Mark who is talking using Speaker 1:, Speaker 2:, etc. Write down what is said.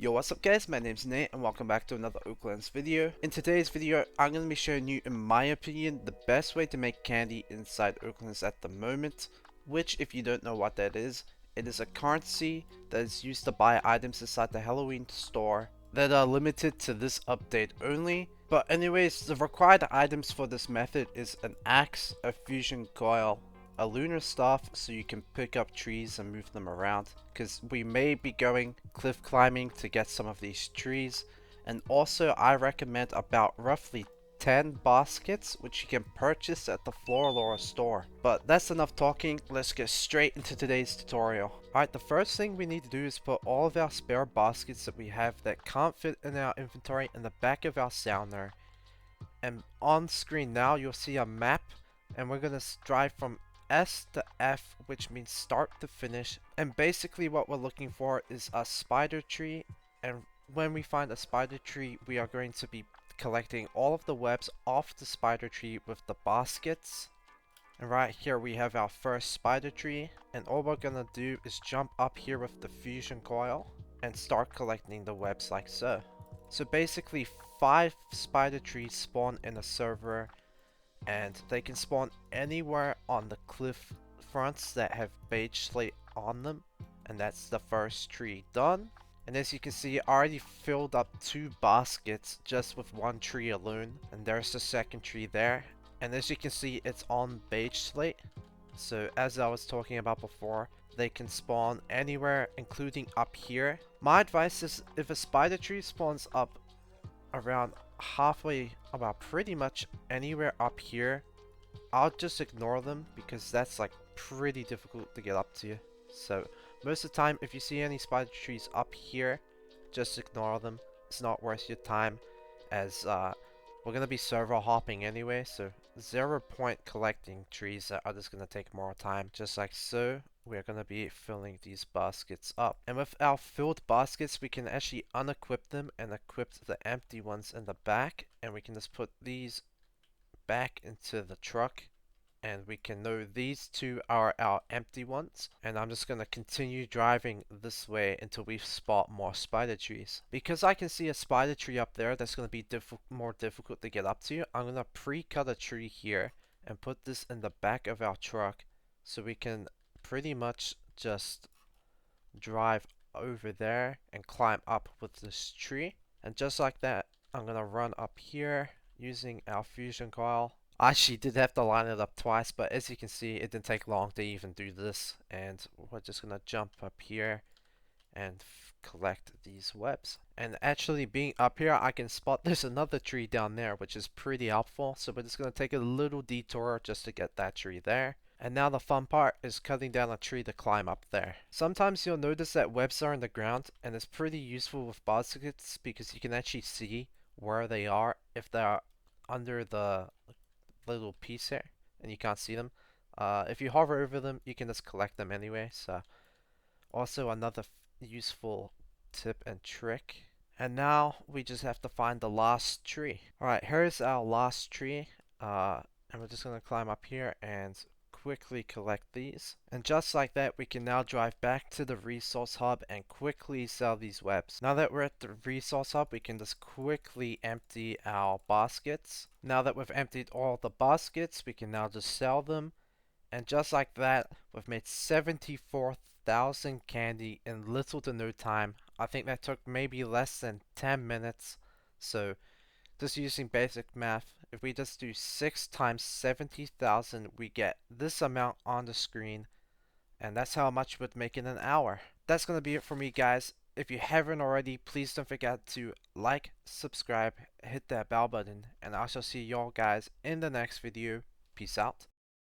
Speaker 1: Yo, what's up guys, my name's Nate and welcome back to another Oaklands video. In today's video, I'm going to be showing you, in my opinion, the best way to make candy inside Oaklands at the moment. Which, if you don't know what that is, it is a currency that is used to buy items inside the Halloween store that are limited to this update only. But anyways, the required items for this method is an axe, a fusion coil, a lunar staff so you can pick up trees and move them around, because we may be going cliff climbing to get some of these trees. And also I recommend about roughly 10 baskets which you can purchase at the Floralora store. But that's enough talking, let's get straight into today's tutorial. Alright, the first thing we need to do is put all of our spare baskets that we have that can't fit in our inventory in the back of our sounder. And on screen now you'll see a map, and we're gonna drive from S to F, which means start to finish. And basically what we're looking for is a spider tree, and when we find a spider tree we are going to be collecting all of the webs off the spider tree with the baskets. And right here we have our first spider tree, and all we're gonna do is jump up here with the fusion coil and start collecting the webs like so. So basically 5 spider trees spawn in a server, and they can spawn anywhere on the cliff fronts that have beige slate on them. And that's the first tree done. And as you can see, I already filled up 2 baskets just with 1 tree alone, and there's the second tree there. And as you can see, it's on beige slate, so as I was talking about before, they can spawn anywhere, including up here. My advice is, if a spider tree spawns up around halfway, about pretty much anywhere up here, I'll just ignore them, because that's like pretty difficult to get up to. So most of the time if you see any spider trees up here, just ignore them. It's not worth your time, as we're gonna be server hopping anyway, so 0 point collecting trees that are just gonna take more time. Just like so, we're gonna be filling these baskets up. And with our filled baskets, we can actually unequip them and equip the empty ones in the back, and we can just put these back into the truck, and we can know these 2 are our empty ones. And I'm just gonna continue driving this way until we spot more spider trees. Because I can see a spider tree up there that's gonna be more difficult to get up to, I'm gonna pre-cut a tree here and put this in the back of our truck, so we can pretty much just drive over there and climb up with this tree. And just like that, I'm gonna run up here using our fusion coil. I actually did have to line it up twice, but as you can see, it didn't take long to even do this. And we're just gonna jump up here and collect these webs. And actually, being up here, I can spot there's another tree down there, which is pretty helpful. So we're just gonna take a little detour just to get that tree there. And now the fun part is cutting down a tree to climb up there. Sometimes you'll notice that webs are in the ground, and it's pretty useful with baskets because you can actually see where they are if they're under the little piece here and you can't see them. If you hover over them, you can just collect them anyway. So also another useful tip and trick. And now we just have to find the last tree. Alright, here's our last tree, and we're just gonna climb up here and quickly collect these. And just like that, we can now drive back to the resource hub and quickly sell these webs. Now that we're at the resource hub, we can just quickly empty our baskets. Now that we've emptied all the baskets, we can now just sell them. And just like that, we've made 74,000 candy in little to no time. I think that took maybe less than 10 minutes. So just using basic math, if we just do 6 times 70,000, we get this amount on the screen, and that's how much we'd make in an hour. That's gonna be it for me, guys. If you haven't already, please don't forget to like, subscribe, hit that bell button, and I shall see y'all guys in the next video. Peace out.